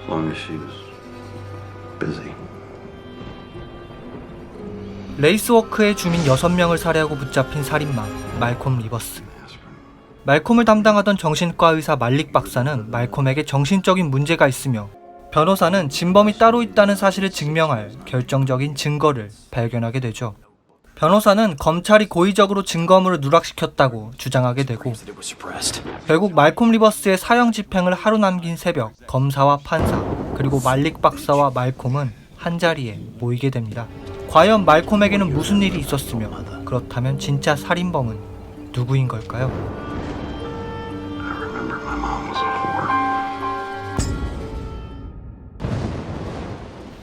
As long as she was busy. 레이스워크의 주민 6명을 살해하고 붙잡힌 살인마 말콤 리버스. 말콤을 담당하던 정신과 의사 말릭 박사는 말콤에게 정신적인 문제가 있으며 변호사는 진범이 따로 있다는 사실을 증명할 결정적인 증거를 발견하게 되죠. 변호사는 검찰이 고의적으로 증거물을 누락시켰다고 주장하게 되고 결국 말콤 리버스의 사형 집행을 하루 남긴 새벽 검사와 판사 그리고 말릭 박사와 말콤은 한자리에 모이게 됩니다. 과연 말콤에게는 무슨 일이 있었으며 그렇다면 진짜 살인범은 누구인 걸까요?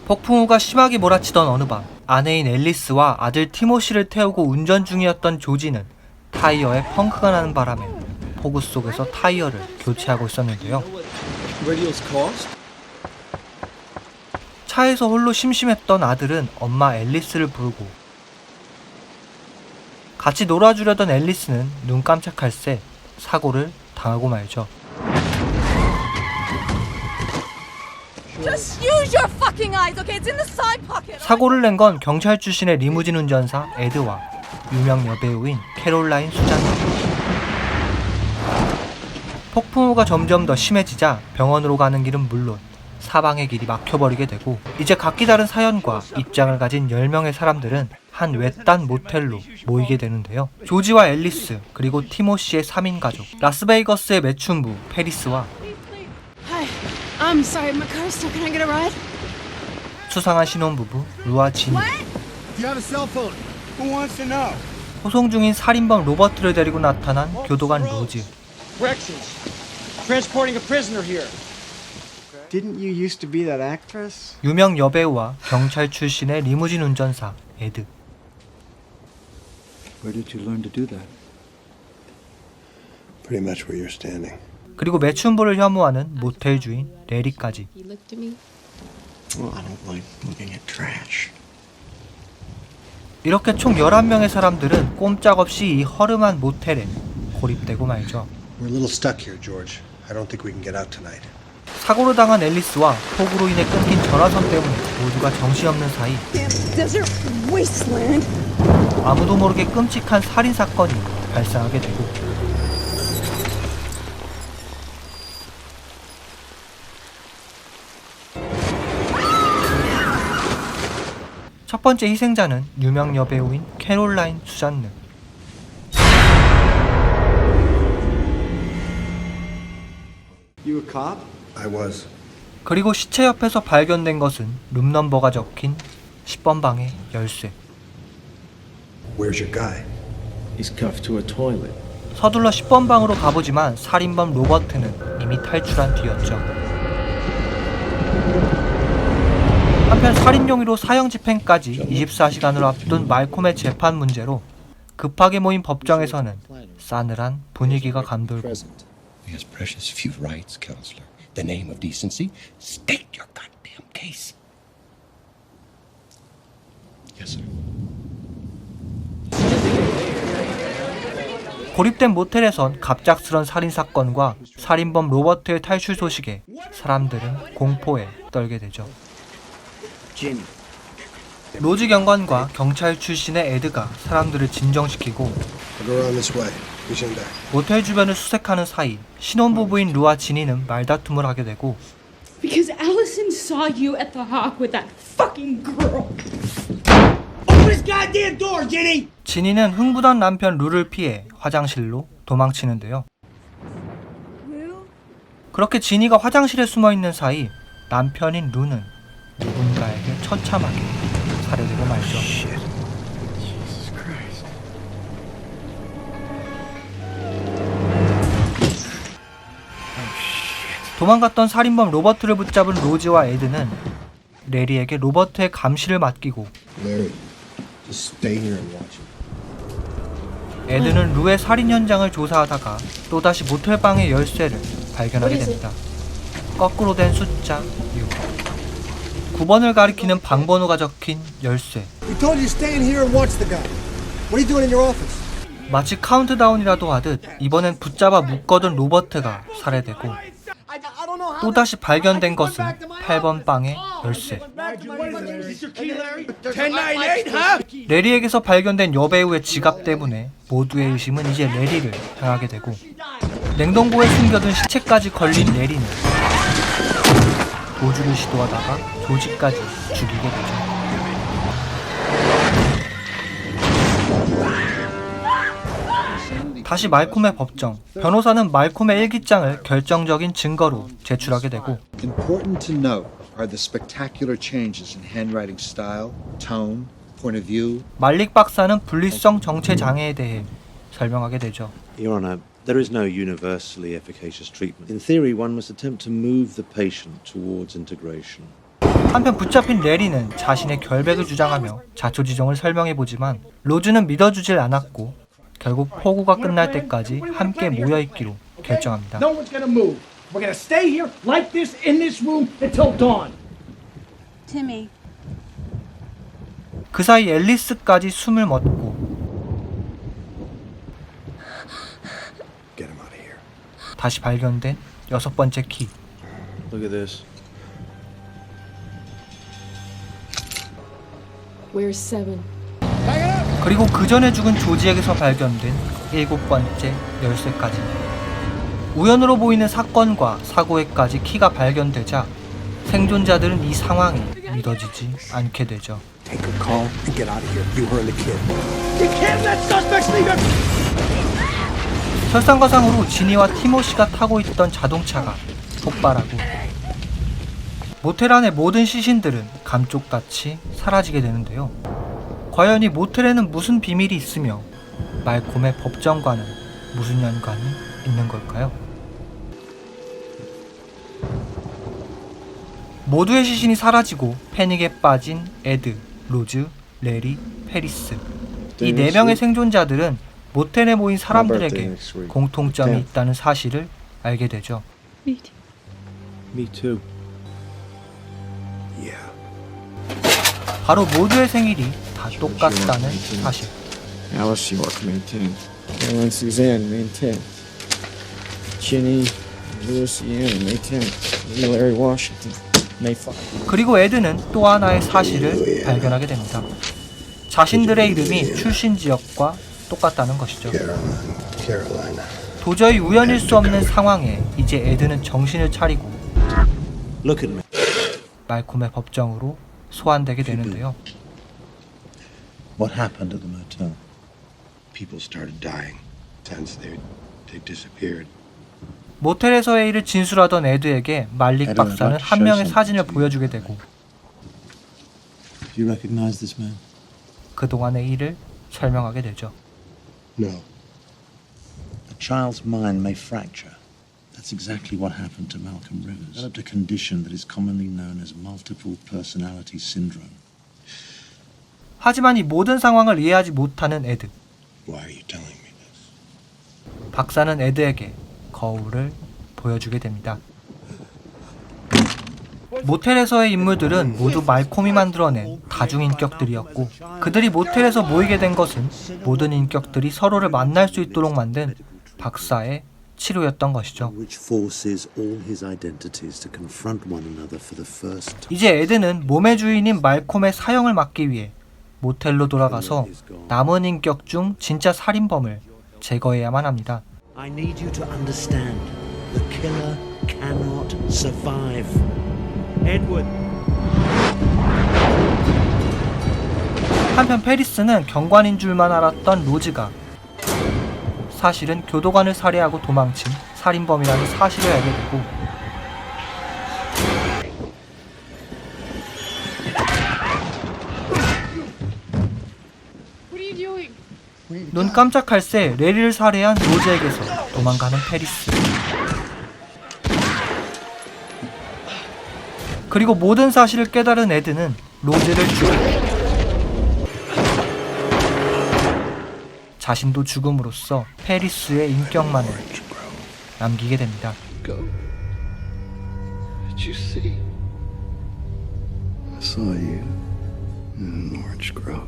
폭풍우가 심하게 몰아치던 어느 밤 아내인 앨리스와 아들 티모시를 태우고 운전 중이었던 조지는 타이어에 펑크가 나는 바람에 폭우 속에서 타이어를 교체하고 있었는데요. 차에서 홀로 심심했던 아들은 엄마 앨리스를 부르고 같이 놀아주려던 앨리스는 눈 깜짝할 새 사고를 당하고 말죠. 사고를 낸 건 경찰 출신의 리무진 운전사 에드와 유명 여배우인 캐롤라인 수잔. 폭풍우가 점점 더 심해지자 병원으로 가는 길은 물론 사방의 길이 막혀버리게 되고 이제 각기 다른 사연과 입장을 가진 10명의 사람들은 한 외딴 모텔로 모이게 되는데요. 조지와 앨리스 그리고 티모시의 3인 가족, 라스베이거스의 매춘부 페리스와 I'm sorry, my car's stuck. Can I get a ride? 수상한 신혼부부 루와 지니, 호송 중인 살인범 로버트를 데리고 나타난 교도관 로즈, Didn't you used to be that actress? 유명 여배우와 경찰 출신의 리무진 운전사 에드. Where did you learn to do that? Pretty much where you're standing. 그리고 매춘부를 혐오하는 모텔 주인 레리까지. You looked at me. Well, I don't like looking at trash. 이렇게 총 11명의 사람들은 꼼짝없이 이 허름한 모텔에 고립되고 말죠. We're a little stuck here, George. I don't think we can get out tonight. 사고를 당한 앨리스와 폭우로 인해 끊긴 전화선 때문에 모두가 정신없는 사이 아무도 모르게 끔찍한 살인사건이 발생하게 되고 첫 번째 희생자는 유명 여배우인 캐롤라인 수잔느. You a cop? I was. 그리고 시체 옆에서 발견된 것은 룸 넘버가 적힌 10번 방의 열쇠. Where's your guy? He's cuffed to a toilet. 서둘러 10번 방으로 가보지만 살인범 로버트는 이미 탈출한 뒤였죠. 한편 살인 용의로 사형 집행까지 24시간을 앞둔 말콤의 재판 문제로 급하게 모인 법정에서는 싸늘한 분위기가 감돌고 He has precious few rights, counselor. The name of decency, state your goddamn case. Yes, sir. 고립된 모텔에선 갑작스런 살인사건과 살인범 로버트의 탈출 소식에 사람들은 공포에 떨게 되죠. 로즈 경관과 경찰 출신의 에드가 사람들을 진정시키고 Go around this way. We send back. 모텔 주변을 수색하는 사이 신혼부부인 루와 지니는 말다툼을 하게 되고 Because Allison saw you at the Hawk with that fucking girl. 지니는 흥분한 남편 루를 피해 화장실로 도망치는데요. 그렇게 지니가 화장실에 숨어있는 사이 남편인 루는 누군가에게 처참하게 살해되고 말죠. 도망갔던 살인범 로버트를 붙잡은 로즈와 에드는 레리에게 로버트의 감시를 맡기고 Larry, just stay here and watch it. 에드는 루의 살인 현장을 조사하다가 또다시 모텔방의 열쇠를 발견하게 됩니다. 거꾸로 된 숫자 6. 9번을 가리키는 방번호가 적힌 열쇠. We told you to stay in here and watch the guy. What are you doing in your office? 마치 카운트다운이라도 하듯 이번엔 붙잡아 묶어둔 로버트가 살해되고 또다시 발견된 것은 8번 방의 열쇠. 레리에게서 발견된 여배우의 지갑 때문에 모두의 의심은 이제 레리를 향하게 되고, 냉동고에 숨겨둔 시체까지 걸린 레리는 도주를 시도하다가 조지까지 죽이게 되죠. 다시 말콤의 법정. 변호사는 말콤의 일기장을 결정적인 증거로 제출하게 되고, Important to note are the spectacular changes in handwriting style, tone, point of view. 말릭 박사는 분리성 정체 장애에 대해 설명하게 되죠. Your Honour, there is no universally efficacious treatment. In theory, one must attempt to move the patient towards integration. 한편 붙잡힌 레리는 자신의 결백을 주장하며 자초지종을 설명해보지만 로즈는 믿어주질 않았고, 결국 포구가 끝날 때까지 함께 모여있기로 결정합니다. No one's gonna move. We're gonna stay here like this in this room until dawn. Timmy. 그 사이 앨리스까지 숨을 멎고 Get him out of here. 다시 발견된 6번째 키. Look at this. Where's 7? 그리고 그 전에 죽은 조지에게서 발견된 7번째 열쇠까지. 우연으로 보이는 사건과 사고에까지 키가 발견되자 생존자들은 이 상황이 믿어지지 않게 되죠. Take a call and get out of here. You heard the kid. You can't let suspects leave him. 설상가상으로 지니와 티모시가 타고 있던 자동차가 폭발하고 모텔 안의 모든 시신들은 감쪽같이 사라지게 되는데요. 과연 이 모텔에는 무슨 비밀이 있으며 말콤의 법정과는 무슨 연관이 있는 걸까요? 모두의 시신이 사라지고 패닉에 빠진 에드, 로즈, 레리, 페리스. 이 4명의 생존자들은 모텔에 모인 사람들에게 공통점이 있다는 사실을 알게 되죠. Me too. Yeah. 바로 모두의 생일이 다 똑같다는 사실. Alice York, May 10. Carolyn Suzanne, May 10. Ginny, Louis Ian, May 10. Larry Washington, May 5. 그리고 에드는 또 하나의 사실을 발견하게 됩니다. 자신들의 이름이 출신 지역과 똑같다는 것이죠. Carolina. 도저히 우연일 수 없는 상황에 이제 에드는 정신을 차리고 Look at me. 말콤의 법정으로 소환되게 되는데요. What happened at the motel? People started dying. Since they disappeared. 모텔에서의 일을 진술하던 에드에게 말릭 박사는 한 명의 사진을 보여주게 되고 Do you recognize this man? 그동안의 일을 설명하게 되죠. No. A child's mind may fracture. That's exactly what happened to Malcolm Rivers. Developed a condition that is commonly known as multiple personality syndrome. 하지만 이 모든 상황을 이해하지 못하는 에드. Why are you telling me this? 박사는 에드에게 거울을 보여주게 됩니다. 모텔에서의 인물들은 모두 말콤이 만들어낸 다중인격들이었고, 그들이 모텔에서 모이게 된 것은 모든 인격들이 서로를 만날 수 있도록 만든 박사의 치료였던 것이죠. Which forces all his identities to confront one another for the first time. 이제 에드는 몸의 주인인 말콤의 사형을 막기 위해 모텔로 돌아가서 남은 인격 중 진짜 살인범을 제거해야만 합니다. I need you to understand. The killer cannot survive. Edward. 한편 페리스는 경관인 줄만 알았던 로즈가 사실은 교도관을 살해하고 도망친 살인범이라는 사실을 알게 되고 What are you doing? 눈 깜짝할 새 레리를 살해한 로즈에게서 도망가는 페리스. 그리고 모든 사실을 깨달은 에드는 로즈를 죽이고 자신도 죽음으로써 페리스의 인격만을 남기게 됩니다. Did you see? I saw you in Orange Grove.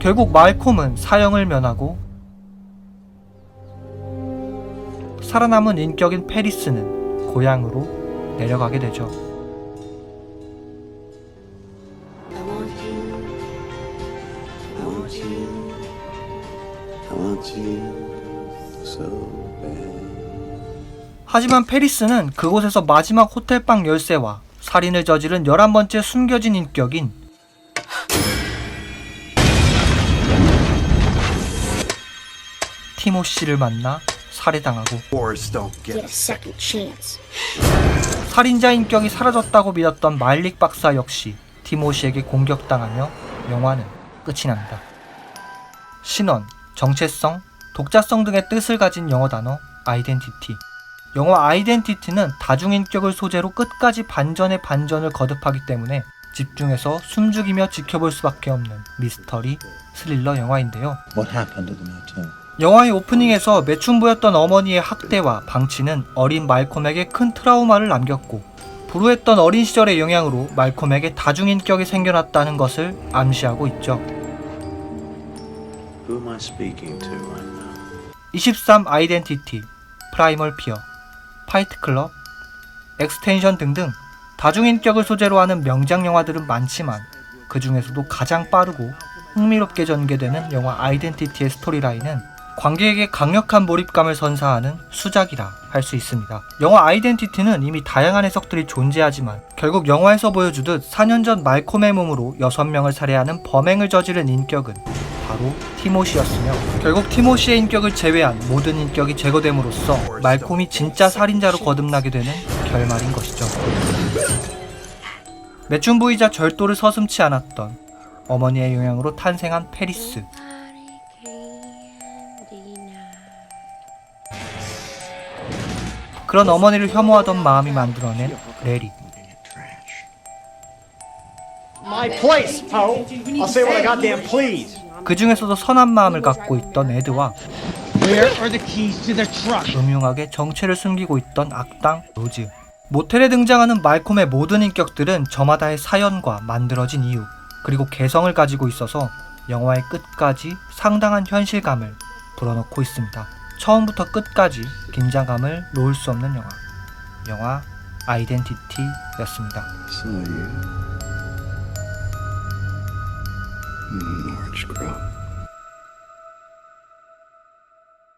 결국 말콤은 사형을 면하고 살아남은 인격인 페리스는 고향으로 내려가게 되죠. 하지만 페리스는 그곳에서 마지막 호텔방 열쇠와 살인을 저지른 11번째 숨겨진 인격인 티모시를 만나 살해당하고 살인자 인격이 사라졌다고 믿었던 말릭 박사 역시 티모시에게 공격당하며 영화는 끝이 납니다. 신원, 정체성, 독자성 등의 뜻을 가진 영어 단어 아이덴티티. 영화 아이덴티티는 다중인격을 소재로 끝까지 반전의 반전을 거듭하기 때문에 집중해서 숨죽이며 지켜볼 수밖에 없는 미스터리, 스릴러 영화인데요. What happened at the motel? 영화의 오프닝에서 매춘부였던 어머니의 학대와 방치는 어린 말콤에게 큰 트라우마를 남겼고 불우했던 어린 시절의 영향으로 말콤에게 다중인격이 생겨났다는 것을 암시하고 있죠. Who am I speaking to right now? 23 아이덴티티, 프라이멀 피어, 파이트 클럽, 엑스텐션 등등 다중인격을 소재로 하는 명작 영화들은 많지만 그 중에서도 가장 빠르고 흥미롭게 전개되는 영화 아이덴티티의 스토리라인은 관객에게 강력한 몰입감을 선사하는 수작이라 할 수 있습니다. 영화 아이덴티티는 이미 다양한 해석들이 존재하지만 결국 영화에서 보여주듯 4년 전 말콤의 몸으로 6명을 살해하는 범행을 저지른 인격은 바로 티모시였으며 결국 티모시의 인격을 제외한 모든 인격이 제거됨으로써 말콤이 진짜 살인자로 거듭나게 되는 결말인 것이죠. 매춘부이자 절도를 서슴지 않았던 어머니의 영향으로 탄생한 페리스. 그런 어머니를 혐오하던 마음이 만들어낸 레리. My place, Poe. I'll say what I goddamn please. 그 중에서도 선한 마음을 갖고 있던 에드와 Where are the keys to the truck? 음흉하게 정체를 숨기고 있던 악당 로즈. 모텔에 등장하는 말콤의 모든 인격들은 저마다의 사연과 만들어진 이유 그리고 개성을 가지고 있어서 영화의 끝까지 상당한 현실감을 불어넣고 있습니다. 처음부터 끝까지 긴장감을 놓을 수 없는 영화 아이덴티티였습니다. Orange Grove.